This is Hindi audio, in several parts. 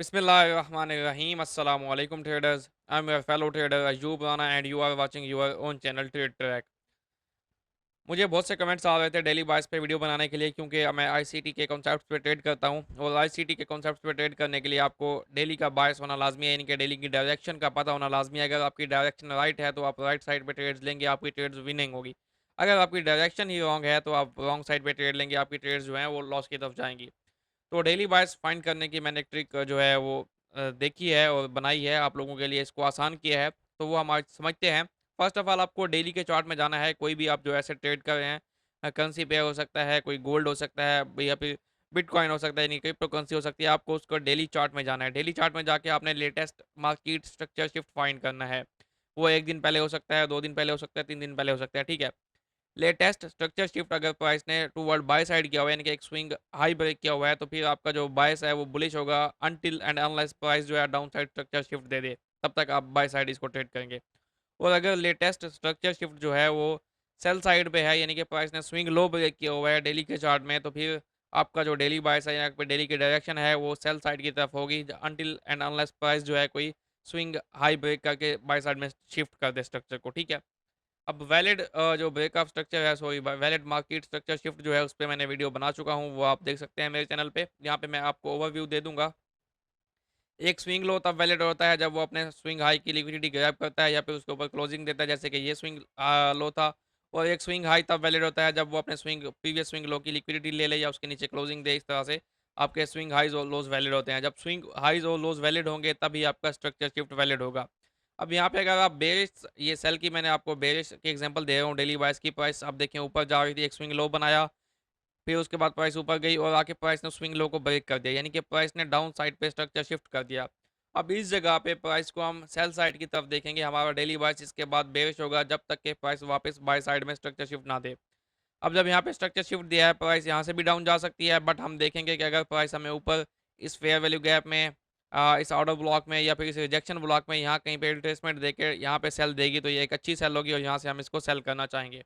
Bismillahirrahmanirrahim. Assalamu alaikum traders. I'm your fellow trader Ayub Rana and you are watching your own channel Trade Track. मुझे बहुत से कमेंट्स आ रहे थे डेली बायस पे वीडियो बनाने के लिए क्योंकि मैं आईसीटी के कॉन्सेप्ट्स पे ट्रेड करता हूं और आईसीटी के कॉन्सेप्ट्स पे ट्रेड करने के लिए आपको डेली का बायस होना लाजमी है, यानी कि डेली की डायरेक्शन का पता होना लाजमी है। अगर आपकी डायरेक्शन राइट है तो आप राइट साइड पे ट्रेड्स लेंगे, आपकी ट्रेड्स विनिंग होगी। अगर आपकी डायरेक्शन ही रॉन्ग है तो आप रॉन्ग साइड पे ट्रेड लेंगे, आपकी ट्रेड्स जो हैं वो लॉस की तरफ जाएंगी। तो डेली बायस फाइंड करने की मैंने एक ट्रिक जो है वो देखी है और बनाई है, आप लोगों के लिए इसको आसान किया है। तो वो हम आज समझते हैं। फर्स्ट ऑफ ऑल आपको डेली के चार्ट में जाना है। कोई भी आप जो ऐसे ट्रेड कर रहे हैं, करेंसी पेयर हो सकता है, कोई गोल्ड हो सकता है या फिर बिटकॉइन हो सकता है, यानी क्रिप्टो करेंसी हो सकती है। आपको उसको डेली चार्ट में जाना है। डेली चार्ट में जाके आपने latest market structure shift find करना है। वो 1 दिन पहले हो सकता है, 2 दिन पहले हो सकता है, 3 दिन पहले हो सकता है, ठीक है। लेटेस्ट स्ट्रक्चर शिफ्ट अगर प्राइस ने टुवर्ड बाय साइड किया हुआ है, यानी कि एक स्विंग हाई ब्रेक किया हुआ है, तो फिर आपका जो बायस है वो बुलिश होगा अनटिल एंड अनलेस प्राइस जो है डाउन साइड स्ट्रक्चर शिफ्ट दे दे, तब तक आप बाय साइड इसको ट्रेड करेंगे। और अगर लेटेस्ट स्ट्रक्चर शिफ्ट जो है वो सेल साइड पे है, यानी कि प्राइस ने स्विंग लो ब्रेक किया हुआ है डेली के चार्ट में, तो फिर आपका जो डेली बायस है, यहाँ पे डेली की डायरेक्शन है वो सेल साइड की तरफ होगी अनटिल एंड अनलेस प्राइस जो है कोई स्विंग हाई ब्रेक करके बाय साइड में शिफ्ट कर दे स्ट्रक्चर को, ठीक है। अब वैलिड जो ब्रेकअप स्ट्रक्चर है, sorry valid market structure shift जो है उस पे मैंने वीडियो बना चुका हूँ, वो आप देख सकते हैं मेरे चैनल पे। यहाँ पे मैं आपको ओवरव्यू दे दूंगा। एक स्विंग लो तब वैलिड होता है जब वो अपने स्विंग हाई की लिक्विडिटी ग्रैब करता है या फिर उसके ऊपर क्लोजिंग देता है, जैसे कि ये स्विंग लो था। और एक स्विंग हाई तब वैलिड होता है जब वो अपने स्विंग प्रीवियस स्विंग लो की लिक्विडिटी ले ले या उसके नीचे क्लोजिंग दे। इस तरह से आपके स्विंग हाइज और लोज वैलिड होते हैं। जब स्विंग हाइज और लोज वैलिड होंगे तभी आपका स्ट्रक्चर शिफ्ट वैलिड होगा। अब यहाँ पे अगर आप बेरिश, ये सेल की मैंने आपको बेरिश की एग्जांपल दे रहा हूँ। डेली बाइस की प्राइस आप देखें ऊपर जा रही थी, एक स्विंग लो बनाया, फिर उसके बाद प्राइस ऊपर गई और आके प्राइस ने स्विंग लो को ब्रेक कर दिया, यानी कि प्राइस ने डाउन साइड पे स्ट्रक्चर शिफ्ट कर दिया। अब इस जगह पे प्राइस को हम सेल साइड की तरफ देखेंगे। हमारा डेली बाइस इसके बाद बेरिश होगा जब तक कि प्राइस वापस बाय साइड में स्ट्रक्चर शिफ्ट ना दे। अब जब यहाँ पे स्ट्रक्चर शिफ्ट दिया है, प्राइस यहाँ से भी डाउन जा सकती है, बट हम देखेंगे कि अगर प्राइस हमें ऊपर इस फेयर वैल्यू गैप में, इस ऑर्डर ब्लॉक में या फिर इस रिजेक्शन ब्लॉक में यहाँ कहीं पे रिट्रेसमेंट देके यहाँ पे सेल देगी तो ये एक अच्छी सेल होगी और यहाँ से हम इसको सेल करना चाहेंगे।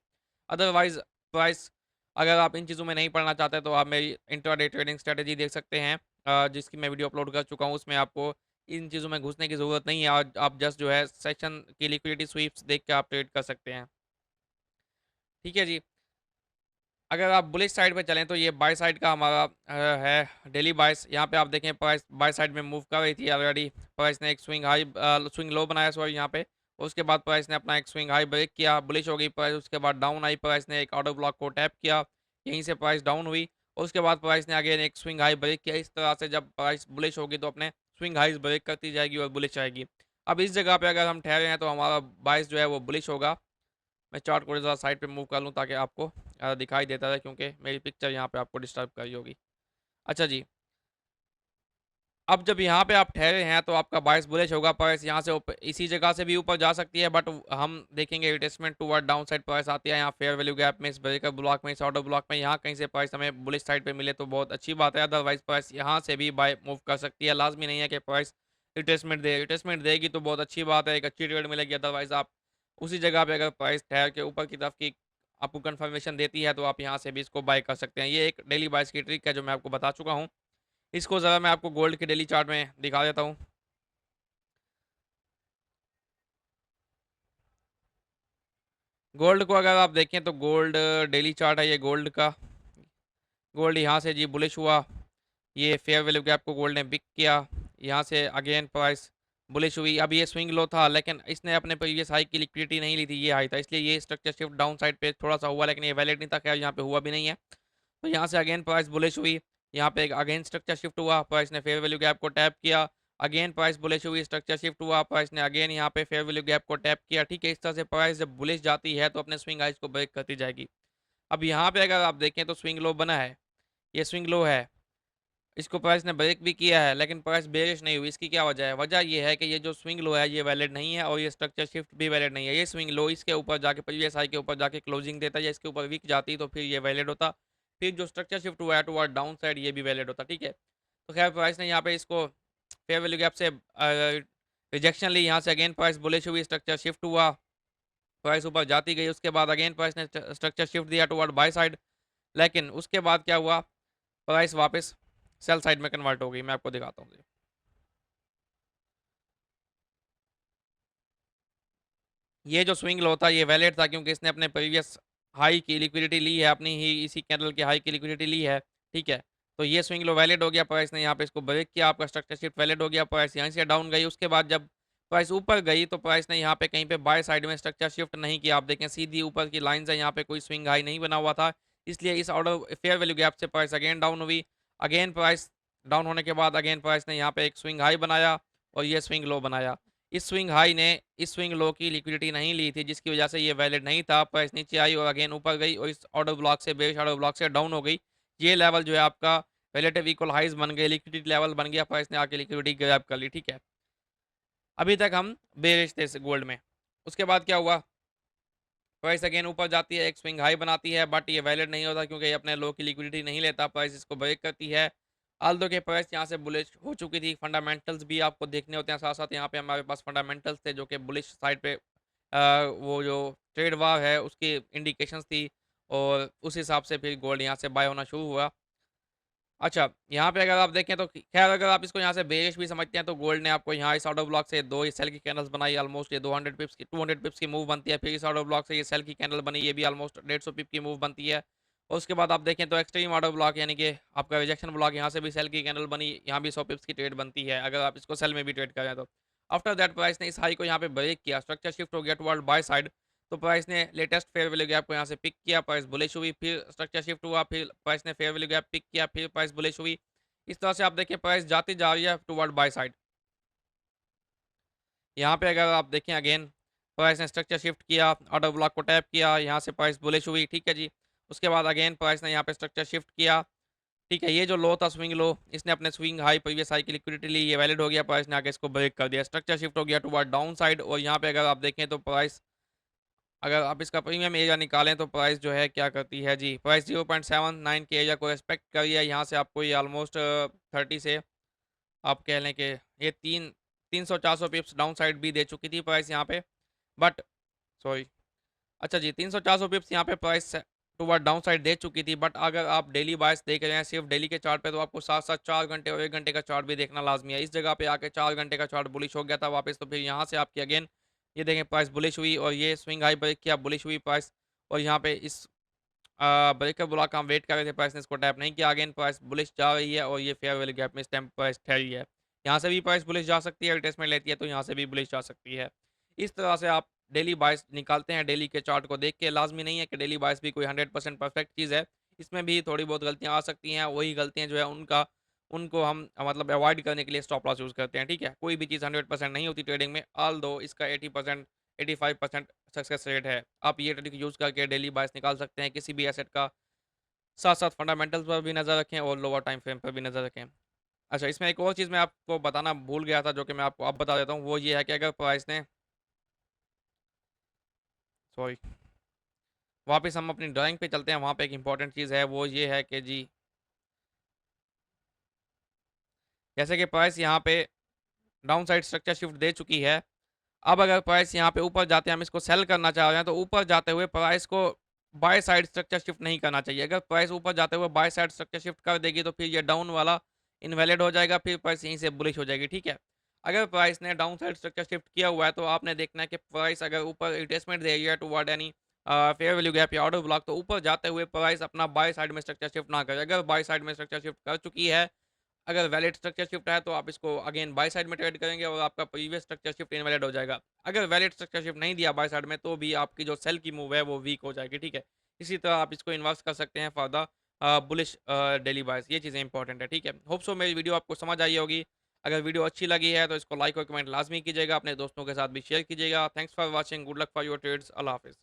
अदरवाइज प्राइस, अगर आप इन चीज़ों में नहीं पढ़ना चाहते तो आप मेरी इंट्राडे ट्रेडिंग स्ट्रेटेजी देख सकते हैं, जिसकी मैं वीडियो अपलोड कर चुका हूँ। उसमें आपको इन चीज़ों में घुसने की ज़रूरत नहीं है। आज आप जस्ट जो है सेक्शन की लिक्विडिटी स्वीप्स देख के आप ट्रेड कर सकते हैं, ठीक है जी। अगर आप बुलिश साइड पे चलें तो ये बाय साइड का हमारा है डेली बायस। यहाँ पे आप देखें प्राइस बाय साइड में मूव कर रही थी ऑलरेडी। प्राइस ने एक स्विंग हाई, स्विंग लो बनाया सॉरी यहाँ पे। उसके बाद प्राइस ने अपना एक स्विंग हाई ब्रेक किया, बुलिश हो गई प्राइस। उसके बाद डाउन आई, प्राइस ने एक ऑर्डर ब्लॉक को टैप किया, यहीं से प्राइस डाउन हुई। और उसके बाद प्राइस ने अगेन एक स्विंग हाई ब्रेक किया। इस तरह से जब प्राइस बुलिश होगी तो अपने स्विंग हाइज ब्रेक करती जाएगी और बुलिश आएगी। अब इस जगह पे अगर हम ठहरे हैं तो हमारा बायस जो है वो बुलिश होगा। मैं चार्ट को ज़रा साइड पे मूव कर लूँ ताकि आपको दिखाई देता रहे, क्योंकि मेरी पिक्चर यहाँ पे आपको डिस्टर्ब कर रही होगी। अच्छा जी, अब जब यहाँ पे आप ठहरे हैं तो आपका बायस बुलिश होगा। प्राइस यहाँ से ऊपर इसी जगह से भी ऊपर जा सकती है, बट हम देखेंगे retracement toward down side price आती है यहाँ फेयर वैल्यू गैप में, इस ब्रेकर ब्लॉक में, इस ऑर्डर ब्लॉक में। यहाँ कहीं से प्राइस हमें बुलिश साइड पे मिले तो बहुत अच्छी बात है। अदरवाइज प्राइस यहाँ से भी बाय मूव कर सकती है। लाजमी नहीं है कि प्राइस रिट्रेसमेंट दे, रिट्रेसमेंट देगी तो बहुत अच्छी बात है, एक अच्छी ट्रेड मिलेगी। अदरवाइज आप उसी जगह पे अगर प्राइस ठहर के ऊपर की तरफ की आपको कंफर्मेशन देती है तो आप यहाँ से भी इसको बाय कर सकते हैं। ये एक डेली बाइस की ट्रिक है जो मैं आपको बता चुका हूँ। इसको ज़रा मैं आपको गोल्ड के डेली चार्ट में दिखा देता हूँ। गोल्ड को अगर आप देखें तो गोल्ड डेली चार्ट है ये गोल्ड का। गोल्ड यहाँ से जी बुलिश हुआ, ये फेयर वैल्यू गैप को गोल्ड ने बिक किया, यहाँ से अगेन प्राइस बुलिश हुई। अब ये स्विंग लो था लेकिन इसने अपने प्रीवियस हाई की लिक्विडिटी नहीं ली थी, ये हाई था, इसलिए ये स्ट्रक्चर शिफ्ट डाउन साइड पे थोड़ा सा हुआ, लेकिन ये वैलिड नहीं था, खैर यहाँ पे हुआ भी नहीं है। तो यहाँ से अगेन प्राइस बुलिश हुई, यहाँ पे एक अगेन स्ट्रक्चर शिफ्ट हुआ, प्राइस ने फेयर वैल्यू गैप को टैप किया, अगेन प्राइस बुलिश हुई, स्ट्रक्चर शिफ्ट हुआ, प्राइस ने अगेन यहाँ पे फेयर वैल्यू गैप को टैप किया, ठीक है। इस तरह से प्राइस जब बुलिश जाती है तो अपने स्विंग हाइज को ब्रेक करती जाएगी। अब यहाँ पे अगर आप देखें तो स्विंग लो बना है, ये स्विंग लो है, इसको प्राइस ने ब्रेक भी किया है लेकिन प्राइस बेरिश नहीं हुई। इसकी क्या वजह है? वजह ये है कि ये जो स्विंग लो है ये वैलिड नहीं है और ये स्ट्रक्चर शिफ्ट भी वैलिड नहीं है। ये स्विंग लो इसके ऊपर जाके प्रीवियस हाई के ऊपर जाके क्लोजिंग देता है या इसके ऊपर वीक जाती तो फिर ये वैलिड होता। फिर जो स्ट्रक्चर शिफ्ट हुआ है टुवर्ड डाउन साइड ये भी वैलिड होता, ठीक है। तो खैर प्राइस ने यहाँ पे इसको फेयर वैल्यू गैप से रिजेक्शन ली, यहाँ से अगेन प्राइस बुलिश हुई, स्ट्रक्चर शिफ्ट हुआ, प्राइस ऊपर जाती गई। उसके बाद अगेन प्राइस ने स्ट्रक्चर शिफ्ट दिया टुवर्ड बाय साइड, लेकिन उसके बाद क्या हुआ, प्राइस वापस सेल साइड में कन्वर्ट हो गई। मैं आपको दिखाता हूँ। ये जो स्विंग लो था ये वैलिड था क्योंकि इसने अपने प्रीवियस हाई की लिक्विडिटी ली है, अपनी ही इसी कैंडल की हाई की लिक्विडिटी ली है, ठीक है? तो ये स्विंग लो वैलिड हो गया, प्राइस ने यहाँ पे इसको ब्रेक किया, आपका स्ट्रक्चर शिफ्ट वैलिड हो गया, प्राइस यहीं से डाउन गई। उसके बाद जब प्राइस ऊपर गई तो प्राइस ने यहाँ पे कहीं पे बाय साइड में स्ट्रक्चर शिफ्ट नहीं किया। आप देखें सीधी ऊपर की लाइन्स है, यहाँ पे कोई स्विंग हाई नहीं बना हुआ था, इसलिए इस ऑर्डर फेयर वैल्यू गैप से प्राइस अगेन डाउन हुई। अगेन प्राइस डाउन होने के बाद अगेन प्राइस ने यहाँ पे एक स्विंग हाई बनाया और ये स्विंग लो बनाया। इस स्विंग हाई ने इस स्विंग लो की लिक्विडिटी नहीं ली थी, जिसकी वजह से ये वैलिड नहीं था। प्राइस नीचे आई और अगेन ऊपर गई और इस ऑर्डर ब्लॉक से बेरिश ऑर्डर ब्लॉक से डाउन हो गई। ये लेवल जो है आपका रिलेटिव इक्वल हाइज बन गए, लिक्विडिटी लेवल बन गया, प्राइस ने आके लिक्विडिटी ग्रैब कर ली, ठीक है। अभी तक हम बेरिश थे इस गोल्ड में। उसके बाद क्या हुआ, प्राइस अगेन ऊपर जाती है, एक स्विंग हाई बनाती है, बट ये वैलिड नहीं होता क्योंकि ये अपने लो की लिक्विडिटी नहीं लेता, प्राइस इसको ब्रेक करती है। आल्दो के प्राइस यहाँ से बुलिश हो चुकी थी, फंडामेंटल्स भी आपको देखने होते हैं साथ साथ। यहाँ पे हमारे पास फंडामेंटल्स थे जो कि बुलिश साइड पे वो जो ट्रेड वार है उसकी इंडिकेशंस थी और उस हिसाब से फिर गोल्ड यहाँ से बाय होना शुरू हुआ। अच्छा, यहाँ पे अगर आप देखें तो खैर अगर आप इसको यहाँ से बेरिश भी समझते हैं तो गोल्ड ने आपको यहाँ इस ऑर्डर ब्लॉक से 2 ये सेल की कैंडल्स बनाई, ऑलमोस्ट ये 200 पिप्स की 200 पिप्स की मूव बनती है। फिर इस ऑर्डर ब्लॉक से ये सेल की कैंडल बनी, ये भी ऑलमोस्ट 150 पिप की मूव बनती है। और उसके बाद आप देखें तो एक्सट्रीम ऑर्डर ब्लॉक यानी कि आपका रिजेक्शन ब्लॉक, यहाँ से भी सेल की कैंडल बनी, यहाँ भी 100 पिप्स की ट्रेड बनती है अगर आप इसको सेल में भी ट्रेड करें तो। आफ्टर दैट प्राइस ने इस हाई को यहाँ पे ब्रेक किया, स्ट्रक्चर शिफ्ट हो गया टुवर्ड बाय साइड। तो प्राइस ने लेटेस्ट फेयर वैल्यू गैप को यहाँ से पिक किया, प्राइस बुलिश हुई, फिर स्ट्रक्चर शिफ्ट हुआ, फिर प्राइस ने फेयर वैल्यू गैप पिक किया, फिर प्राइस बुलिश हुई। इस तरह से आप देखिए प्राइस जाती जा रही है टुवर्ड बाय साइड। यहाँ पे अगर आप देखें अगेन प्राइस ने स्ट्रक्चर शिफ्ट किया, ऑर्डर ब्लॉक को टैप किया, यहाँ से प्राइस बुलिश हुई, ठीक है जी। उसके बाद अगेन प्राइस ने यहाँ पे स्ट्रक्चर शिफ्ट किया, ठीक है। ये जो लो था स्विंग लो, इसने अपने स्विंग हाई प्रीवियस हाई की लिक्विडिटी ली, ये वैलिड हो गया, प्राइस ने आके इसको ब्रेक कर दिया, स्ट्रक्चर शिफ्ट हो गया टुवर्ड डाउन साइड। और यहाँ पे अगर आप देखें तो प्राइस अगर आप इसका प्रीमियम एरिया निकालें तो प्राइस जो है क्या करती है जी, प्राइस 0.79 के एरिया को रिस्पेक्ट करिए, यहाँ से आपको ये ऑलमोस्ट 30 से आप कह लें कि ये 300-400 पिप्स डाउन साइड भी दे चुकी थी प्राइस यहाँ पे, बट सॉरी, अच्छा जी 300-400 पिप्स यहाँ पे प्राइस टुवर्ड डाउन साइड दे चुकी थी। बट अगर आप डेली बायस देख रहे हैं सिर्फ डेली के चार्ट पे तो आपको साथ साथ 4 घंटे और 1 घंटे का चार्ट भी देखना लाजमी है। इस जगह पे आके 4 घंटे का चार्ट बुलिश हो गया था वापस, तो फिर यहाँ से आपकी अगेन ये देखें प्राइस बुलिश हुई और ये स्विंग हाई ब्रेक किया, बुलिश हुई प्राइस। और यहाँ पे इस ब्रेकर ब्लॉक हम वेट कर रहे थे, प्राइस ने इसको टैप नहीं किया, अगेन प्राइस बुलिश जा रही है और ये फेयर वैल्यू गैप में इस टाइम प्राइस ठहरी है। यहाँ से भी प्राइस बुलिश जा सकती है, रिट्रेसमेंट लेती है तो यहाँ से भी बुलिश जा सकती है। इस तरह से आप डेली बायस निकालते हैं, डेली के चार्ट को देख के। लाजमी नहीं है कि डेली बायस भी कोई 100% परफेक्ट चीज़ है, इसमें भी थोड़ी बहुत गलतियाँ आ सकती हैं। वही गलतियाँ जो है उनको हम मतलब अवॉइड करने के लिए स्टॉप लॉस यूज़ करते हैं, ठीक है। कोई भी चीज़ 100% नहीं होती ट्रेडिंग में, ऑल्दो इसका 80% 85% सक्सेस रेट है। आप ये ट्रिक यूज़ करके डेली बायस निकाल सकते हैं किसी भी एसेट का। साथ-साथ फंडामेंटल्स पर भी नज़र रखें और लोअर टाइम फ्रेम पर भी नज़र रखें। अच्छा, इसमें एक और चीज़ मैं आपको बताना भूल गया था जो कि मैं आपको अब बता देता हूँ, वो ये है कि अगर प्राइस ने सॉरी, वापस हम अपनी ड्राइंग पे चलते हैं, वहाँ पे एक इम्पोर्टेंट चीज़ है, वो ये है कि जी, जैसे कि प्राइस यहाँ पे डाउन साइड स्ट्रक्चर शिफ्ट दे चुकी है। अब अगर प्राइस यहाँ पे ऊपर जाते हैं, हम इसको सेल करना चाह रहे हैं, तो ऊपर जाते हुए प्राइस को बाय साइड स्ट्रक्चर शिफ्ट नहीं करना चाहिए। अगर प्राइस ऊपर जाते हुए बाय साइड स्ट्रक्चर शिफ्ट कर देगी, तो फिर ये डाउन वाला इनवैलिड हो जाएगा, फिर प्राइस यहीं से बुलिश हो जाएगी, ठीक है। अगर प्राइस ने डाउन साइड स्ट्रक्चर शिफ्ट किया हुआ है, तो आपने देखना है कि प्राइस अगर ऊपर रिट्रेसमेंट दे रही है toward any fair value gap या ऑर्डर ब्लॉक, तो ऊपर जाते हुए प्राइस अपना बाय साइड में स्ट्रक्चर शिफ्ट ना करे। अगर बाय साइड में स्ट्रक्चर शिफ्ट कर चुकी है, अगर वैलिड स्ट्रक्चर शिफ्ट है तो आप इसको अगेन बाय साइड में ट्रेड करेंगे और आपका प्रीवियस स्ट्रक्चर शिफ्ट इनवैलिड हो जाएगा। अगर वैलिड स्ट्रक्चर शिफ्ट नहीं दिया बाय साइड में तो भी आपकी जो सेल की मूव है वो वीक हो जाएगी, ठीक है। इसी तरह आप इसको इन्वर्स कर सकते हैं फॉर द बुलिश डेली बायस। ये चीज़ें इंपॉर्टेंट है, ठीक है। होप सो मेरी वीडियो आपको समझ आई होगी। अगर वीडियो अच्छी लगी है तो इसको लाइक और कमेंट लाजमी कीजिएगा, अपने दोस्तों के साथ भी शेयर कीजिएगा। Thanks for watching, good luck for your trades, अल्लाह हाफिज़।